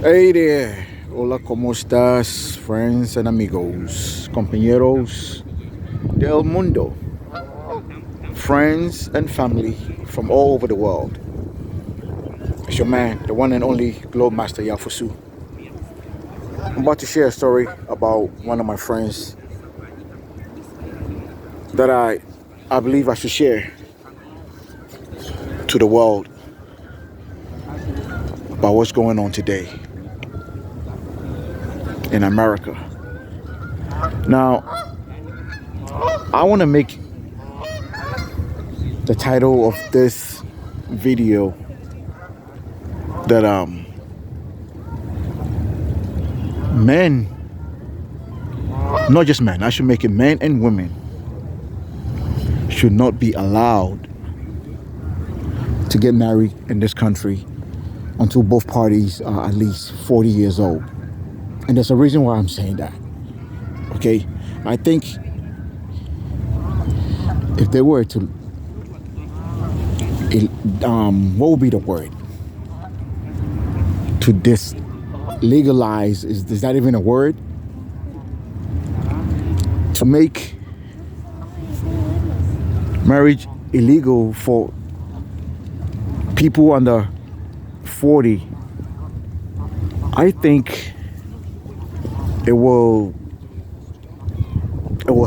Hey there, hola, ¿cómo estás, friends and amigos, compañeros del mundo, friends and family from all over the world? It's your man, the one and only Globe Master Yafusu. I'm about to share a story about one of my friends that I believe I should share to the world about what's going on today in America. Now, I want to make the title of this video that men, not just men, I should make it men and women should not be allowed to get married in this country until both parties are at least 40 years old. And there's a reason why I'm saying that. Okay? I think if they were to, what would be the word? To legalize, is that even a word? To make marriage illegal for people under 40, I think it will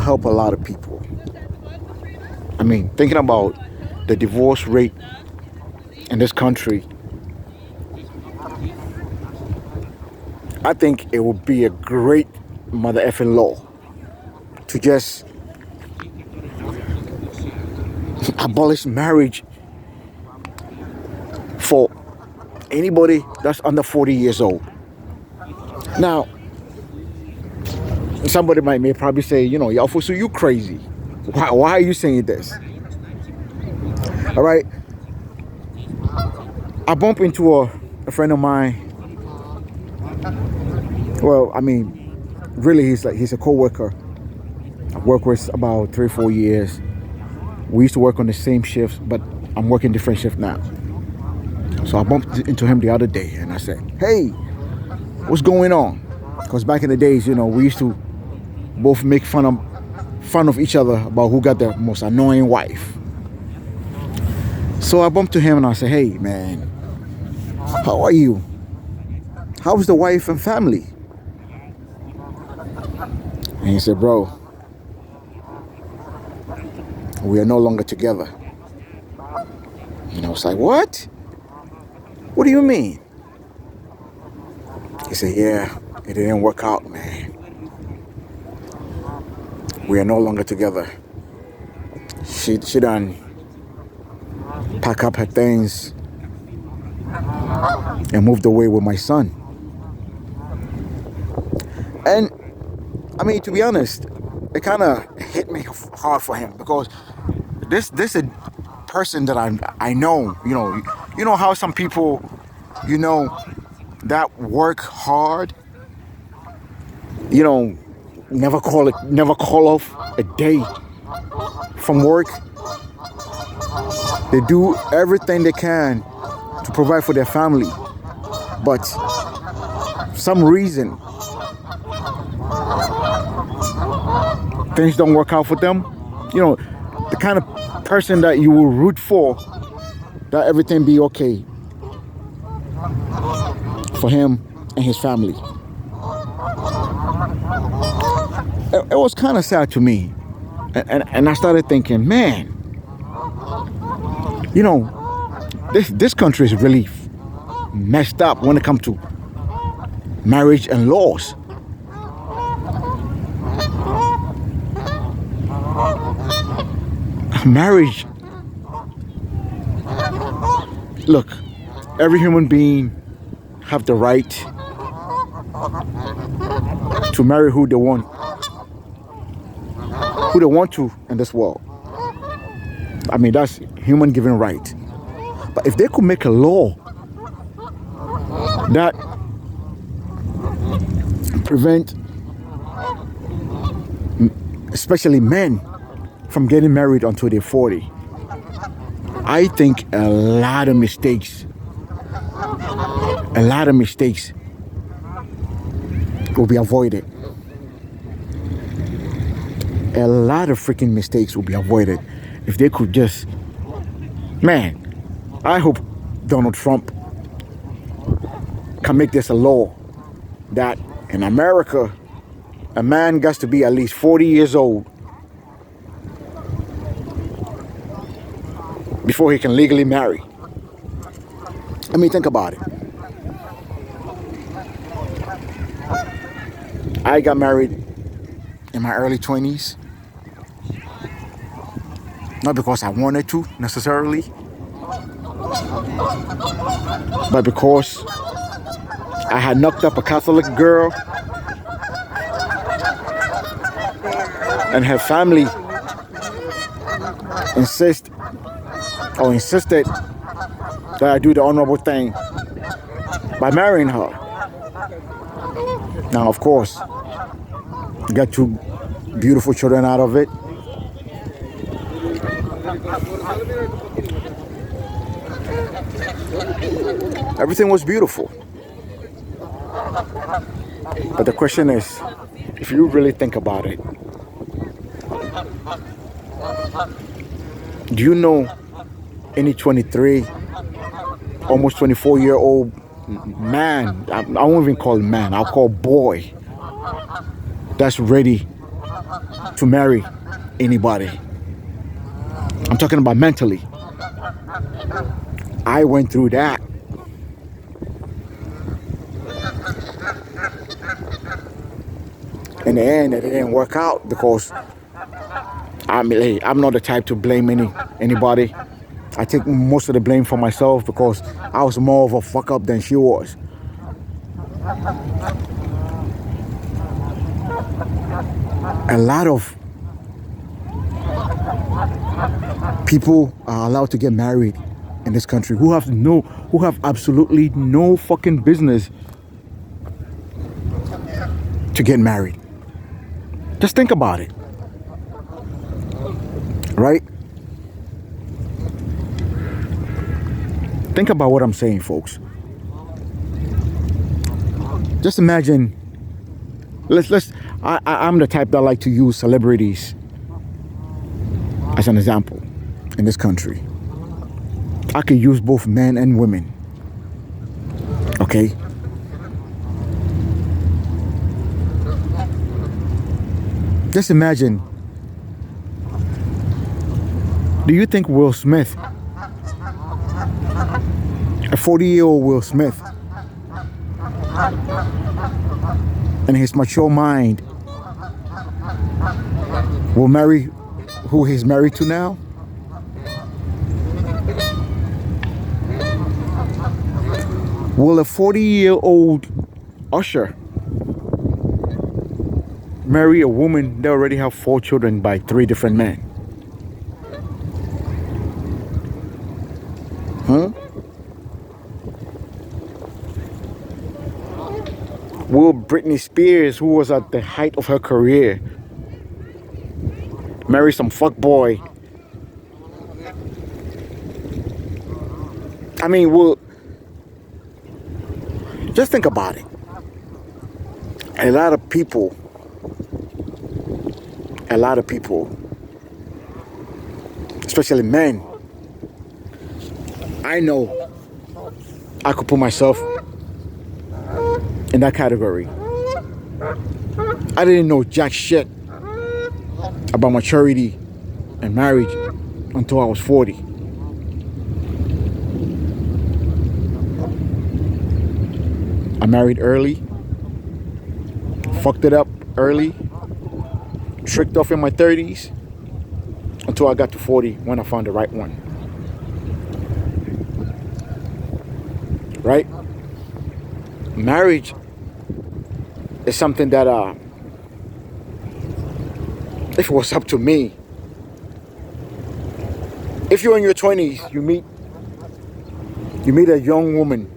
help a lot of people. I mean, thinking about the divorce rate in this country, I think it would be a great mother effing law to just abolish marriage for anybody that's under 40 years old. Now, somebody may probably say, Yafusu, you crazy. Why are you saying this? All right. I bump into a friend of mine. Well, I mean, really, he's a co-worker. I've worked with about 3 or 4 years. We used to work on the same shifts, but I'm working different shifts now. So I bumped into him the other day and I said, hey, what's going on? Because back in the days, we used to both make fun of each other about who got the most annoying wife. So I bumped to him and I said, hey, man, how are you? How's the wife and family? And he said, bro, we are no longer together. And I was like, what? What do you mean? He said, yeah, it didn't work out, man. We are no longer together. She done pack up her things and moved away with my son. And I mean, to be honest, it kind of hit me hard for him because this is a person that I know. You know how some people, that work hard, never call off a day from work. They do everything they can to provide for their family, but some reason things don't work out for them. The kind of person that you will root for, that everything be okay for him and his family. It was kind of sad to me, and I started thinking, man, this country is really messed up when it comes to marriage and laws. Marriage, look, every human being have the right to marry who they want to in this world. I mean, that's human given right. But if they could make a law that prevent especially men from getting married until they're 40, I think a lot of mistakes will be avoided. A lot of freaking mistakes will be avoided if they could just, man, I hope Donald Trump can make this a law that in America, a man got to be at least 40 years old before he can legally marry. I mean, think about it. I got married in my early 20s. Not because I wanted to necessarily, but because I had knocked up a Catholic girl and her family insisted that I do the honorable thing by marrying her. Now, of course, got 2 beautiful children out of it. Everything was beautiful. But the question is, if you really think about it, do you know any 23, almost 24-year-old man, I won't even call him man, I'll call boy, that's ready to marry anybody? I'm talking about mentally. I went through that. In the end, it didn't work out because I'm not the type to blame anybody. I take most of the blame for myself because I was more of a fuck up than she was. A lot of people are allowed to get married in this country who have absolutely no fucking business to get married. Just think about it. Right? Think about what I'm saying, folks. Just imagine, I'm the type that like to use celebrities as an example in this country. I could use both men and women. Okay? Just imagine, do you think Will Smith, a 40-year-old Will Smith, in his mature mind, will marry who he's married to now? Will a 40-year-old Usher marry a woman that already have 4 children by 3 different men? Huh? Will Britney Spears, who was at the height of her career, marry some fuckboy? I mean, just think about it. A lot of people, especially men, I know I could put myself in that category. I didn't know jack shit about maturity and marriage until I was 40. I married early, fucked it up early, tricked off in my 30s until I got to 40 when I found the right one. Right? Marriage is something that if it was up to me, if you're in your 20s, you meet a young woman,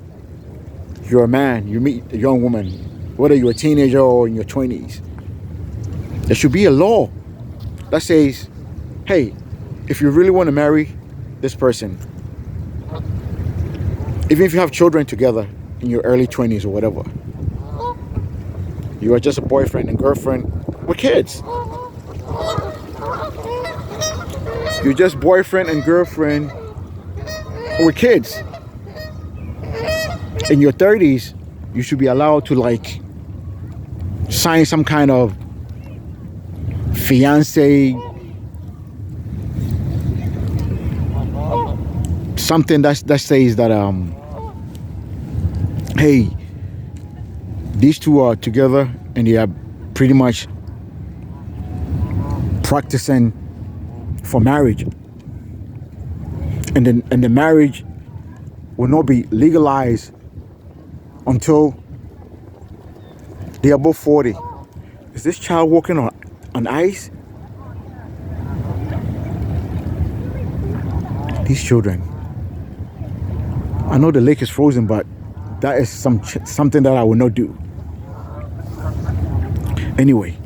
you're a man, you meet a young woman, whether you're a teenager or in your 20s, there should be a law that says, hey, if you really want to marry this person, even if you have children together in your early 20s or whatever, You are just a boyfriend and girlfriend with kids. You're just boyfriend and girlfriend with kids. In your 30s, you should be allowed to like sign some kind of fiance, something that says that hey, these two are together and they are pretty much practicing for marriage, and then the marriage will not be legalized until they are both 40. Is this child walking on ice? These children. I know the lake is frozen, but that is something that I will not do. Anyway,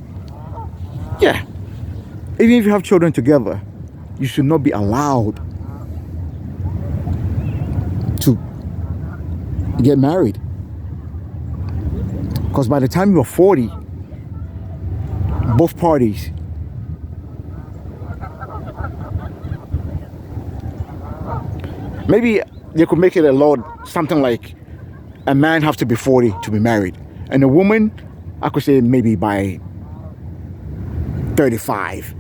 yeah. Even if you have children together, you should not be allowed to get married. Because by the time you're 40, both parties maybe they could make it a law, something like a man has to be 40 to be married, and a woman, I could say maybe by 35,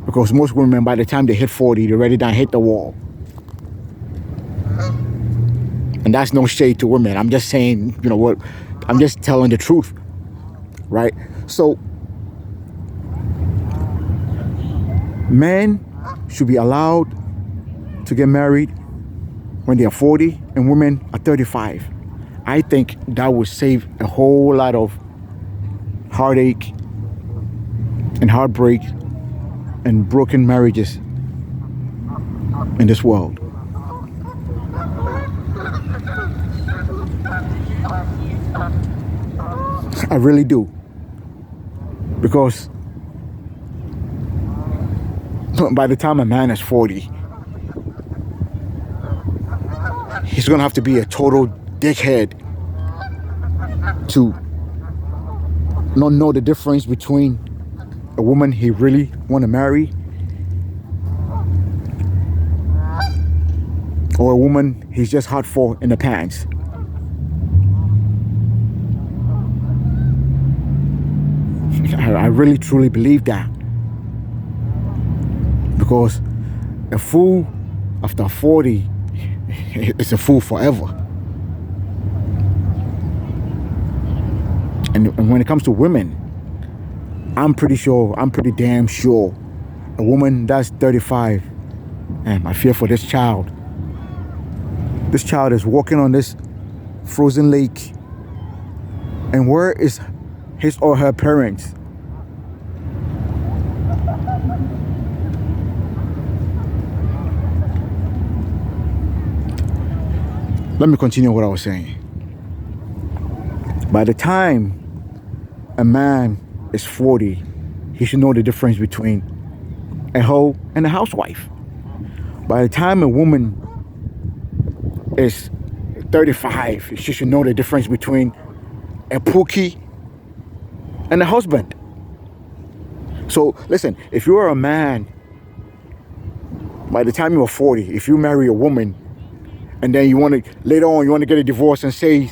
because most women by the time they hit 40, they already done hit the wall. And that's no shade to women. I'm just saying, you know what, I'm just telling the truth, right? So men should be allowed to get married when they are 40 and women are 35. I think that would save a whole lot of heartache and heartbreak and broken marriages in this world. I really do. Because by the time a man is 40, he's gonna have to be a total dickhead to not know the difference between a woman he really want to marry or a woman he's just hot for in the pants. I really truly believe that, because a fool after 40 is a fool forever. And when it comes to women, I'm pretty damn sure a woman that's 35, and I fear for this child. This child is walking on this frozen lake, and where is his or her parents? Let me continue what I was saying. By the time a man is 40, he should know the difference between a hoe and a housewife. By the time a woman is 35, she should know the difference between a pookie and a husband. So listen, if you're a man, by the time you're 40, if you marry a woman and then you want to, later on, you want to get a divorce and say,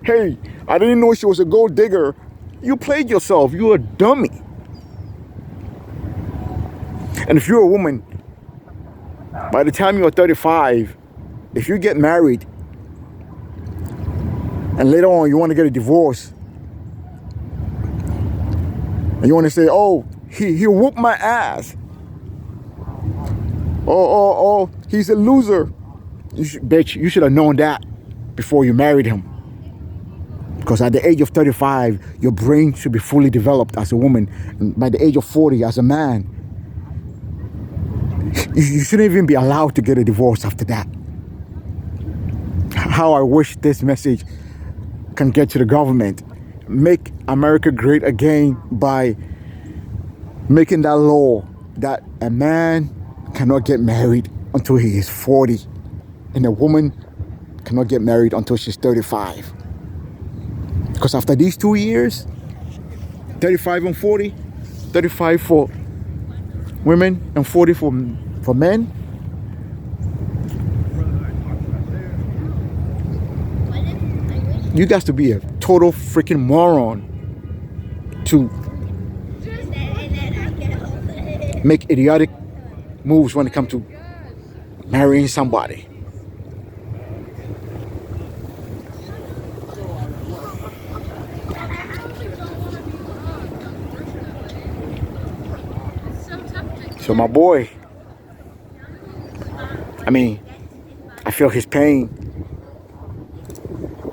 hey, I didn't know she was a gold digger, you played yourself. You're a dummy. And if you're a woman, by the time you're 35, if you get married and later on you want to get a divorce and you want to say, oh, he whooped my ass. Oh, he's a loser. Bitch, you should have known that before you married him. Because at the age of 35, your brain should be fully developed as a woman. And by the age of 40, as a man, you shouldn't even be allowed to get a divorce after that. How I wish this message can get to the government. Make America great again by making that law that a man cannot get married until he is 40. And a woman cannot get married until she's 35. Because after these 2 years, 35 and 40, 35 for women and 40 for men. You got to be a total freaking moron to make idiotic moves when it comes to marrying somebody. So my boy, I mean, I feel his pain.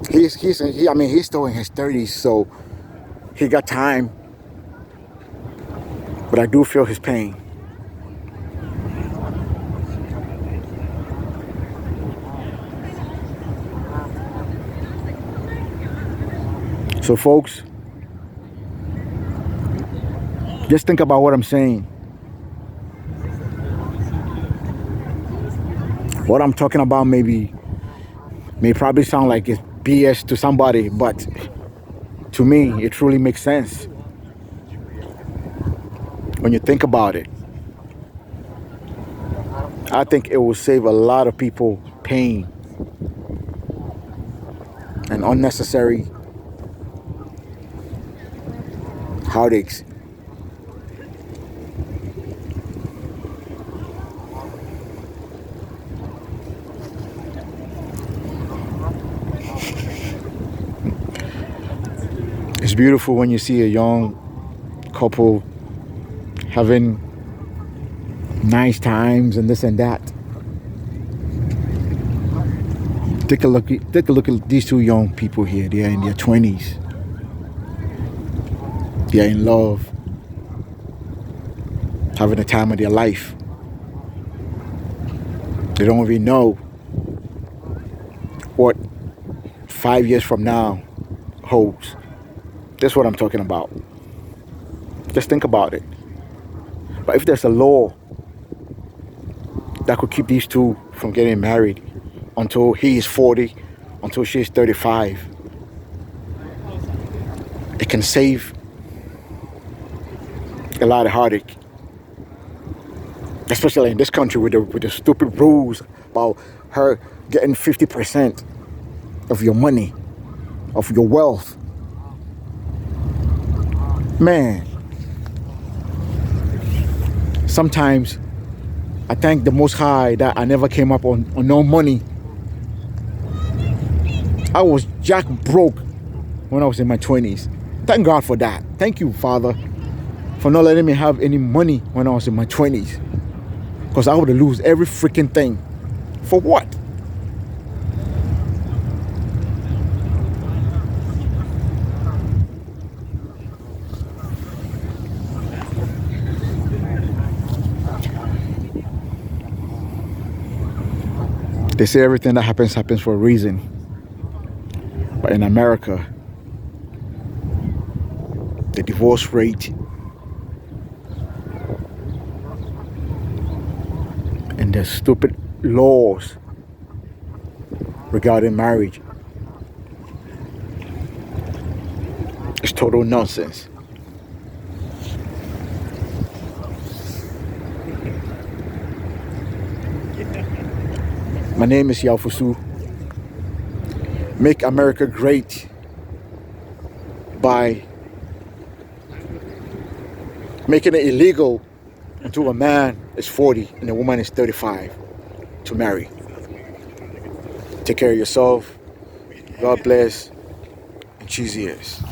He's still in his 30s, so he got time. But I do feel his pain. So folks, just think about what I'm saying. What I'm talking about may probably sound like it's BS to somebody, but to me, it truly makes sense when you think about it. I think it will save a lot of people pain and unnecessary heartaches. It's beautiful when you see a young couple having nice times and this and that. Take a look at these two young people here. They are in their 20s. They are in love, having the time of their life. They don't even know what 5 years from now holds. That's what I'm talking about. Just think about it. But if there's a law that could keep these two from getting married until he is 40, until she is 35, it can save a lot of heartache. Especially in this country with the stupid rules about her getting 50% of your money, of your wealth. Man, sometimes I thank the Most High that I never came up on no money. I was jack broke when I was in my 20s. Thank God for that. Thank you, Father, for not letting me have any money when I was in my 20s. Because I would have lost every freaking thing. For what? They say everything that happens for a reason. But in America, the divorce rate and the stupid laws regarding marriage is total nonsense. My name is Yao Fusu. Make America great by making it illegal until a man is 40 and a woman is 35 to marry. Take care of yourself. God bless. And cheesy ears.